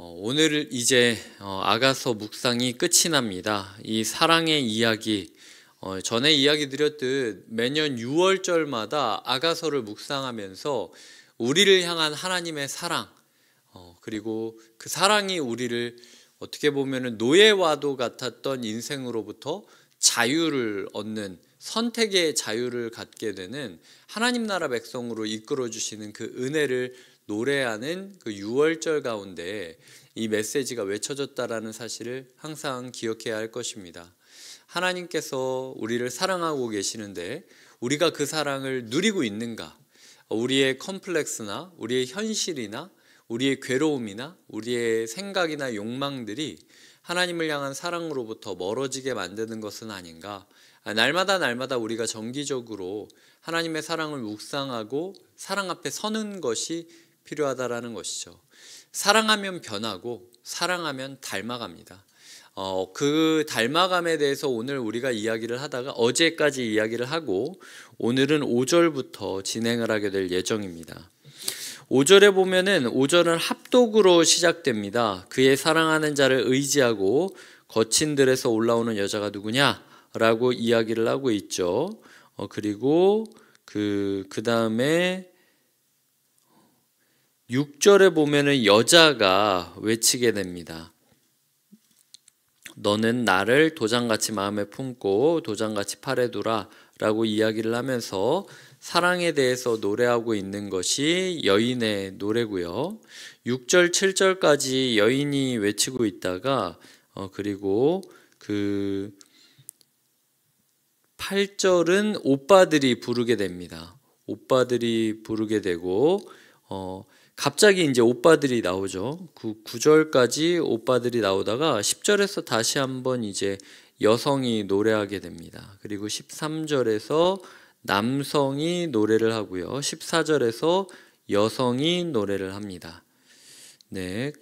오늘 이제 아가서 묵상이 끝이 납니다. 이 사랑의 이야기, 전에 이야기 드렸듯 매년 6월절마다 아가서를 묵상하면서 우리를 향한 하나님의 사랑, 그리고 그 사랑이 우리를 어떻게 보면 노예와도 같았던 인생으로부터 자유를 얻는, 선택의 자유를 갖게 되는 하나님 나라 백성으로 이끌어 주시는 그 은혜를 노래하는 그 6월절 가운데 이 메시지가 외쳐졌다라는 사실을 항상 기억해야 할 것입니다. 하나님께서 우리를 사랑하고 계시는데 우리가 그 사랑을 누리고 있는가? 우리의 컴플렉스나 우리의 현실이나 우리의 괴로움이나 우리의 생각이나 욕망들이 하나님을 향한 사랑으로부터 멀어지게 만드는 것은 아닌가? 날마다 우리가 정기적으로 하나님의 사랑을 묵상하고 사랑 앞에 서는 것이 필요하다라는 것이죠. 사랑하면 변하고 사랑하면 닮아갑니다. 그 닮아감에 대해서 오늘 우리가 이야기를 하다가 어제까지 이야기를 하고 오늘은 5절부터 진행을 하게 될 예정입니다. 5절에 보면은 5절은 합독으로 시작됩니다. 그의 사랑하는 자를 의지하고 거친 들에서 올라오는 여자가 누구냐? 라고 이야기를 하고 있죠. 그리고 그 다음에 6절에 보면은 여자가 외치게 됩니다. 너는 나를 도장같이 마음에 품고 도장같이 팔에 두라 라고 이야기를 하면서 사랑에 대해서 노래하고 있는 것이 여인의 노래고요. 6절 7절까지 여인이 외치고 있다가 그리고 그 8절은 오빠들이 부르게 됩니다. 오빠들이 부르게 되고 갑자기 이제 오빠들이 나오죠. 9절까지 오빠들이 나오다가 10절에서 다시 한번 이제 여성이 노래하게 됩니다. 그리고 13절에서 남성이 노래를 하고요. 14절에서 여성이 노래를 합니다. 네,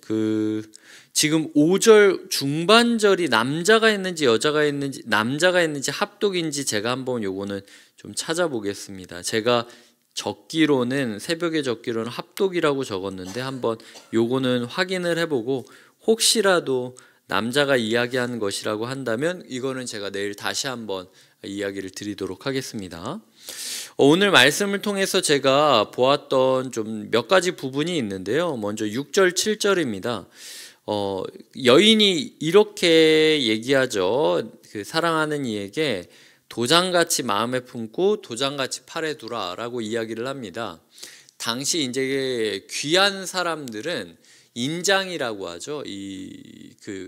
지금 5절 중반절이 남자가 있는지 여자가 있는지 남자가 있는지 합독인지 제가 한번 요거는 좀 찾아보겠습니다. 제가 적기로는 새벽에 적기로는 합독이라고 적었는데 한번 요거는 확인을 해보고 혹시라도 남자가 이야기하는 것이라고 한다면 이거는 제가 내일 다시 한번 이야기를 드리도록 하겠습니다. 오늘 말씀을 통해서 제가 보았던 좀 몇 가지 부분이 있는데요. 먼저 6절 7절입니다. 여인이 이렇게 얘기하죠. 그 사랑하는 이에게 도장같이 마음에 품고 도장같이 팔에 두라 라고 이야기를 합니다. 당시 이제 귀한 사람들은 인장이라고 하죠.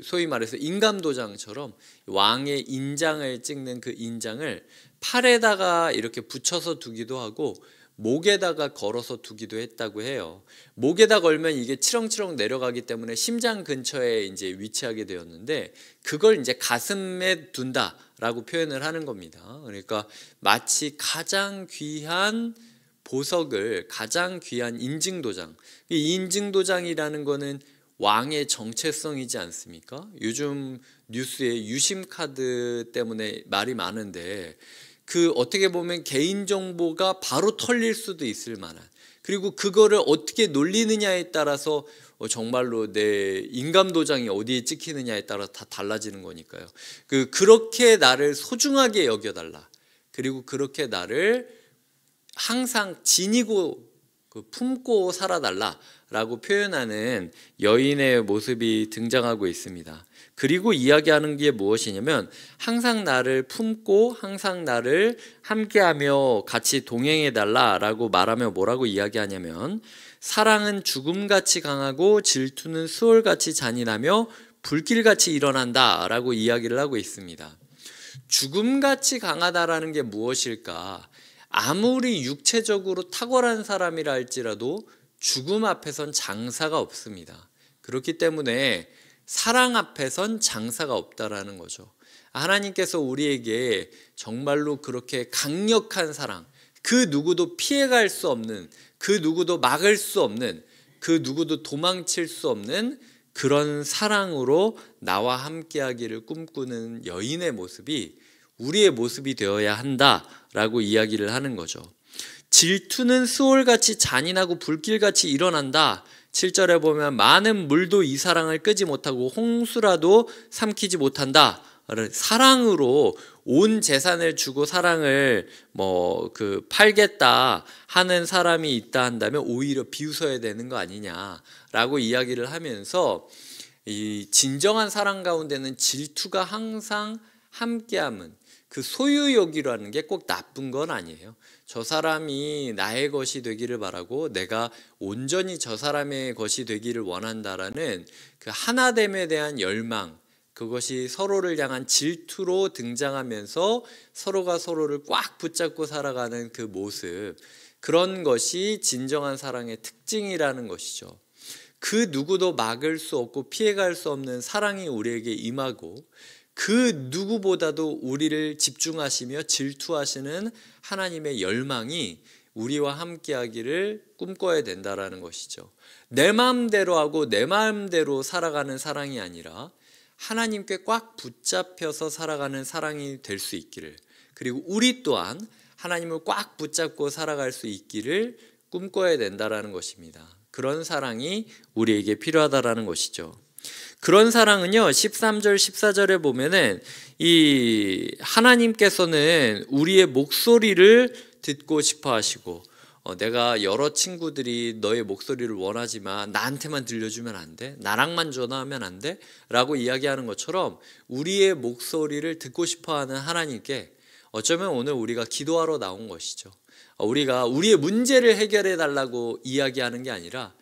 소위 말해서 인감도장처럼 왕의 인장을 찍는 그 인장을 팔에다가 이렇게 붙여서 두기도 하고 목에다가 걸어서 두기도 했다고 해요. 목에다 걸면 이게 치렁치렁 내려가기 때문에 심장 근처에 이제 위치하게 되었는데 그걸 이제 가슴에 둔다라고 표현을 하는 겁니다. 그러니까 마치 가장 귀한 보석을 가장 귀한 인증도장. 이 인증도장이라는 거는 왕의 정체성이지 않습니까? 요즘 뉴스에 유심카드 때문에 말이 많은데 어떻게 보면 개인정보가 바로 털릴 수도 있을 만한, 그리고 그거를 어떻게 놀리느냐에 따라서 정말로 내 인감도장이 어디에 찍히느냐에 따라 다 달라지는 거니까요. 그렇게 나를 소중하게 여겨달라. 그리고 그렇게 나를 항상 지니고 품고 살아달라라고 표현하는 여인의 모습이 등장하고 있습니다. 그리고 이야기하는 게 무엇이냐면 항상 나를 품고 항상 나를 함께하며 같이 동행해달라라고 말하며 뭐라고 이야기하냐면 사랑은 죽음같이 강하고 질투는 수월같이 잔인하며 불길같이 일어난다라고 이야기를 하고 있습니다. 죽음같이 강하다라는 게 무엇일까? 아무리 육체적으로 탁월한 사람이라 할지라도 죽음 앞에선 장사가 없습니다. 그렇기 때문에 사랑 앞에선 장사가 없다라는 거죠. 하나님께서 우리에게 정말로 그렇게 강력한 사랑, 그 누구도 피해갈 수 없는, 그 누구도 막을 수 없는, 그 누구도 도망칠 수 없는 그런 사랑으로 나와 함께하기를 꿈꾸는 여인의 모습이 우리의 모습이 되어야 한다라고 이야기를 하는 거죠. 질투는 수월같이 잔인하고 불길같이 일어난다. 7절에 보면 많은 물도 이 사랑을 끄지 못하고 홍수라도 삼키지 못한다. 사랑으로 온 재산을 주고 사랑을 팔겠다 하는 사람이 있다 한다면 오히려 비웃어야 되는 거 아니냐라고 이야기를 하면서 이 진정한 사랑 가운데는 질투가 항상 함께함은 그 소유욕이라는 게 꼭 나쁜 건 아니에요. 저 사람이 나의 것이 되기를 바라고 내가 온전히 저 사람의 것이 되기를 원한다라는 그 하나됨에 대한 열망, 그것이 서로를 향한 질투로 등장하면서 서로가 서로를 꽉 붙잡고 살아가는 그 모습, 그런 것이 진정한 사랑의 특징이라는 것이죠. 그 누구도 막을 수 없고 피해갈 수 없는 사랑이 우리에게 임하고 그 누구보다도 우리를 집중하시며 질투하시는 하나님의 열망이 우리와 함께하기를 꿈꿔야 된다라는 것이죠. 내 마음대로 하고 내 마음대로 살아가는 사랑이 아니라 하나님께 꽉 붙잡혀서 살아가는 사랑이 될 수 있기를, 그리고 우리 또한 하나님을 꽉 붙잡고 살아갈 수 있기를 꿈꿔야 된다라는 것입니다. 그런 사랑이 우리에게 필요하다라는 것이죠. 그런 사랑은요, 13절 14절에 보면은 이 하나님께서는 우리의 목소리를 듣고 싶어 하시고, 내가 여러 친구들이 너의 목소리를 원하지만 나한테만 들려주면 안 돼? 나랑만 전화하면 안 돼? 라고 이야기하는 것처럼 우리의 목소리를 듣고 싶어하는 하나님께 어쩌면 오늘 우리가 기도하러 나온 것이죠. 우리가 우리의 문제를 해결해 달라고 이야기하는 게 아니라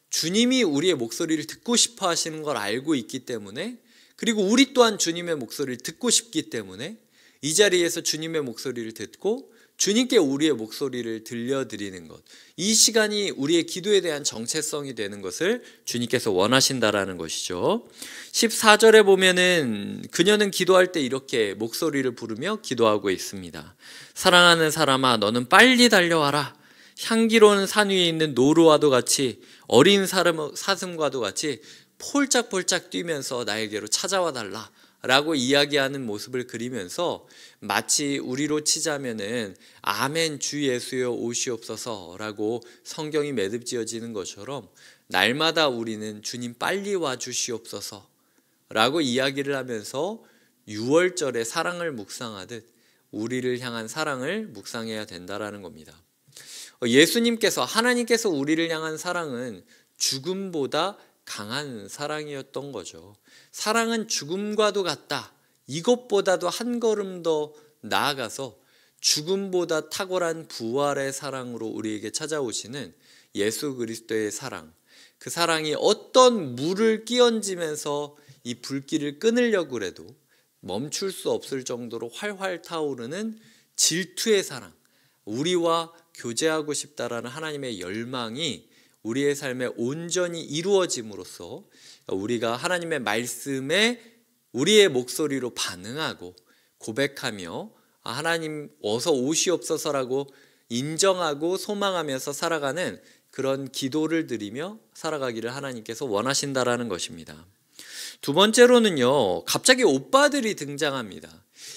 주님이 우리의 목소리를 듣고 싶어 하시는 걸 알고 있기 때문에, 그리고 우리 또한 주님의 목소리를 듣고 싶기 때문에 이 자리에서 주님의 목소리를 듣고 주님께 우리의 목소리를 들려드리는 것, 이 시간이 우리의 기도에 대한 정체성이 되는 것을 주님께서 원하신다라는 것이죠. 14절에 보면은 그녀는 기도할 때 이렇게 목소리를 부르며 기도하고 있습니다. 사랑하는 사람아, 너는 빨리 달려와라. 향기로운 산 위에 있는 노루와도 같이, 어린 사슴과도 같이 폴짝폴짝 뛰면서 나에게로 찾아와 달라 라고 이야기하는 모습을 그리면서 마치 우리로 치자면은 아멘 주 예수여 오시옵소서 라고 성경이 매듭지어지는 것처럼 날마다 우리는 주님 빨리 와 주시옵소서 라고 이야기를 하면서 6월절의 사랑을 묵상하듯 우리를 향한 사랑을 묵상해야 된다라는 겁니다. 예수님께서, 하나님께서 우리를 향한 사랑은 죽음보다 강한 사랑이었던 거죠. 사랑은 죽음과도 같다. 이것보다도 한 걸음 더 나아가서 죽음보다 탁월한 부활의 사랑으로 우리에게 찾아오시는 예수 그리스도의 사랑, 그 사랑이 어떤 물을 끼얹으면서 이 불길을 끊으려고 해도 멈출 수 없을 정도로 활활 타오르는 질투의 사랑, 우리와 교제하고 싶다라는 하나님의 열망이 우리의 삶에 온전히 이루어짐으로써 우리가 하나님의 말씀에 우리의 목소리로 반응하고 고백하며 하나님 어서 오시옵소서라고 인정하고 소망하면서 살아가는 그런 기도를 드리며 살아가기를 하나님께서 원하신다라는 것입니다. 두 번째로는요, 갑자기 오빠들이 등장합니다.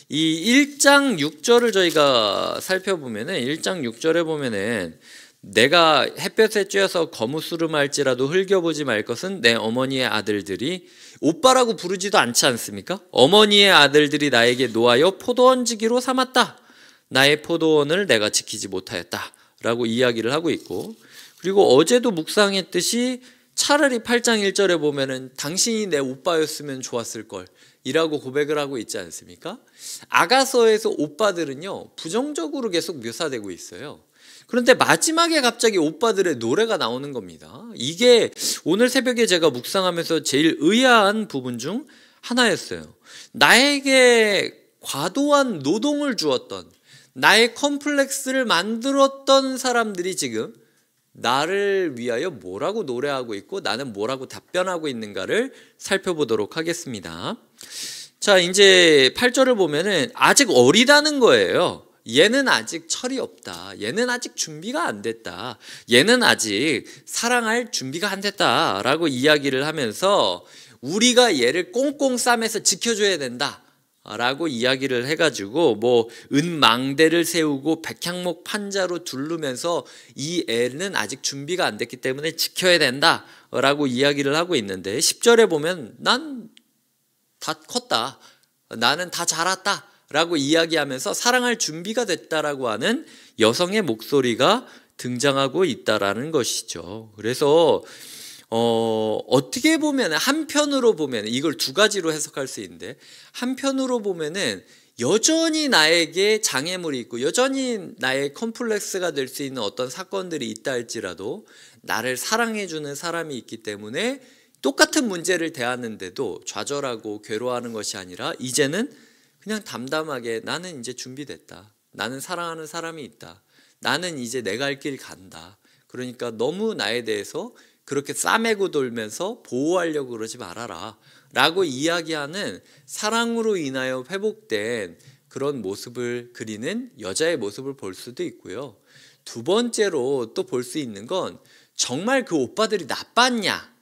이 1장 6절을 저희가 살펴보면은 1장 6절에 보면은 내가 햇볕에 쬐어서 거무스름할지라도 흘겨보지 말 것은 내 어머니의 아들들이, 오빠라고 부르지도 않지 않습니까? 어머니의 아들들이 나에게 노하여 포도원지기로 삼았다. 나의 포도원을 내가 지키지 못하였다 라고 이야기를 하고 있고, 그리고 어제도 묵상했듯이 차라리 8장 1절에 보면은 당신이 내 오빠였으면 좋았을 걸 이라고 고백을 하고 있지 않습니까? 아가서에서 오빠들은요 부정적으로 계속 묘사되고 있어요. 그런데 마지막에 갑자기 오빠들의 노래가 나오는 겁니다. 이게 오늘 새벽에 제가 묵상하면서 제일 의아한 부분 중 하나였어요. 나에게 과도한 노동을 주었던, 나의 컴플렉스를 만들었던 사람들이 지금 나를 위하여 뭐라고 노래하고 있고 나는 뭐라고 답변하고 있는가를 살펴보도록 하겠습니다. 자, 이제 8절을 보면은 아직 어리다는 거예요. 얘는 아직 철이 없다. 얘는 아직 준비가 안 됐다. 얘는 아직 사랑할 준비가 안 됐다 라고 이야기를 하면서 우리가 얘를 꽁꽁 싸매서 지켜줘야 된다 라고 이야기를 해가지고 뭐 은망대를 세우고 백향목 판자로 두르면서 이 애는 아직 준비가 안 됐기 때문에 지켜야 된다 라고 이야기를 하고 있는데 10절에 보면 난 다 컸다, 나는 다 자랐다 라고 이야기하면서 사랑할 준비가 됐다라고 하는 여성의 목소리가 등장하고 있다라는 것이죠. 그래서 어떻게 보면 한편으로 보면 이걸 두 가지로 해석할 수 있는데, 한편으로 보면은 여전히 나에게 장애물이 있고 여전히 나의 컴플렉스가 될 수 있는 어떤 사건들이 있다 할지라도 나를 사랑해주는 사람이 있기 때문에 똑같은 문제를 대하는데도 좌절하고 괴로워하는 것이 아니라 이제는 그냥 담담하게 나는 이제 준비됐다, 나는 사랑하는 사람이 있다, 나는 이제 내 갈 길 간다, 그러니까 너무 나에 대해서 그렇게 싸매고 돌면서 보호하려고 그러지 말아라 라고 이야기하는, 사랑으로 인하여 회복된 그런 모습을 그리는 여자의 모습을 볼 수도 있고요. 두 번째로 또 볼 수 있는 건 정말 그 오빠들이 나빴냐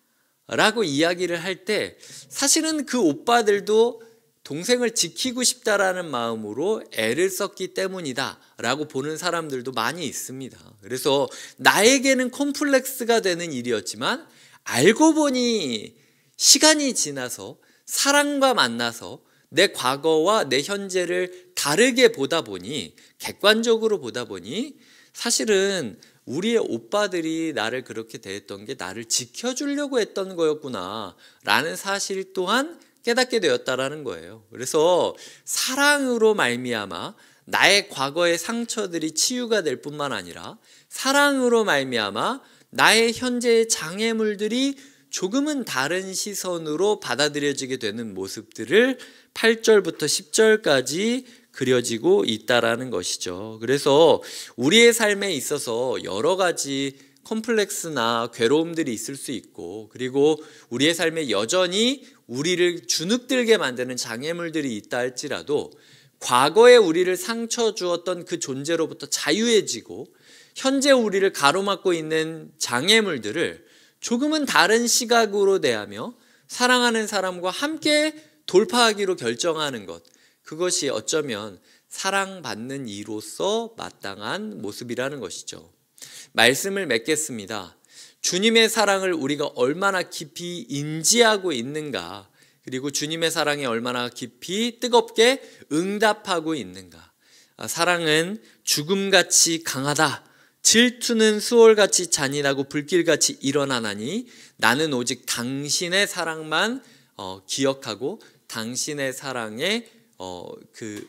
라고 이야기를 할 때 사실은 그 오빠들도 동생을 지키고 싶다라는 마음으로 애를 썼기 때문이다 라고 보는 사람들도 많이 있습니다. 그래서 나에게는 콤플렉스가 되는 일이었지만 알고 보니 시간이 지나서 사랑과 만나서 내 과거와 내 현재를 다르게 보다 보니, 객관적으로 보다 보니 사실은 우리의 오빠들이 나를 그렇게 대했던 게 나를 지켜주려고 했던 거였구나 라는 사실 또한 깨닫게 되었다라는 거예요. 그래서 사랑으로 말미암아 나의 과거의 상처들이 치유가 될 뿐만 아니라 사랑으로 말미암아 나의 현재의 장애물들이 조금은 다른 시선으로 받아들여지게 되는 모습들을 8절부터 10절까지 그려지고 있다라는 것이죠. 그래서 우리의 삶에 있어서 여러 가지 컴플렉스나 괴로움들이 있을 수 있고, 그리고 우리의 삶에 여전히 우리를 주눅들게 만드는 장애물들이 있다 할지라도 과거에 우리를 상처 주었던 그 존재로부터 자유해지고 현재 우리를 가로막고 있는 장애물들을 조금은 다른 시각으로 대하며 사랑하는 사람과 함께 돌파하기로 결정하는 것, 그것이 어쩌면 사랑받는 이로서 마땅한 모습이라는 것이죠. 말씀을 맺겠습니다. 주님의 사랑을 우리가 얼마나 깊이 인지하고 있는가, 그리고 주님의 사랑에 얼마나 깊이 뜨겁게 응답하고 있는가. 사랑은 죽음같이 강하다, 질투는 수월같이 잔인하고 불길같이 일어나나니 나는 오직 당신의 사랑만 기억하고 당신의 사랑에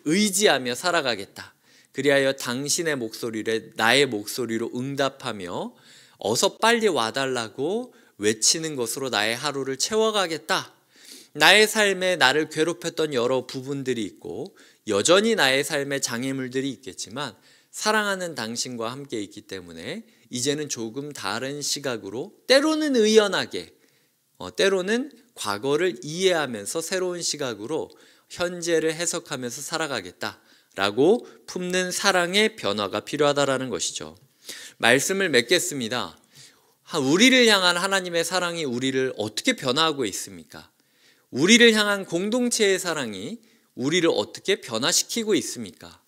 의지하며 살아가겠다. 그리하여 당신의 목소리를 나의 목소리로 응답하며 어서 빨리 와달라고 외치는 것으로 나의 하루를 채워가겠다. 나의 삶에 나를 괴롭혔던 여러 부분들이 있고 여전히 나의 삶에 장애물들이 있겠지만 사랑하는 당신과 함께 있기 때문에 이제는 조금 다른 시각으로, 때로는 의연하게, 때로는 과거를 이해하면서 새로운 시각으로 현재를 해석하면서 살아가겠다라고 품는 사랑의 변화가 필요하다라는 것이죠. 말씀을 맺겠습니다. 우리를 향한 하나님의 사랑이 우리를 어떻게 변화하고 있습니까? 우리를 향한 공동체의 사랑이 우리를 어떻게 변화시키고 있습니까?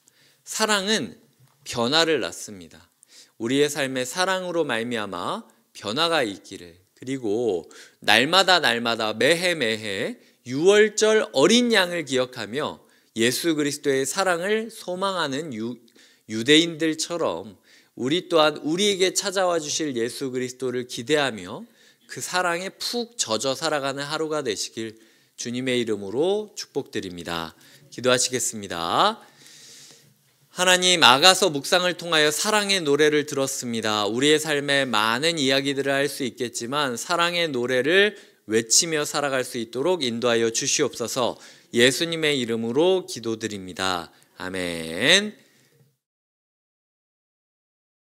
사랑은 변화를 낳습니다. 우리의 삶에 사랑으로 말미암아 변화가 있기를, 그리고 날마다 매해 유월절 어린 양을 기억하며 예수 그리스도의 사랑을 소망하는 유대인들처럼 우리 또한 우리에게 찾아와 주실 예수 그리스도를 기대하며 그 사랑에 푹 젖어 살아가는 하루가 되시길 주님의 이름으로 축복드립니다. 기도하시겠습니다. 하나님, 아가서 묵상을 통하여 사랑의 노래를 들었습니다. 우리의 삶에 많은 이야기들을 할 수 있겠지만 사랑의 노래를 외치며 살아갈 수 있도록 인도하여 주시옵소서. 예수님의 이름으로 기도드립니다. 아멘.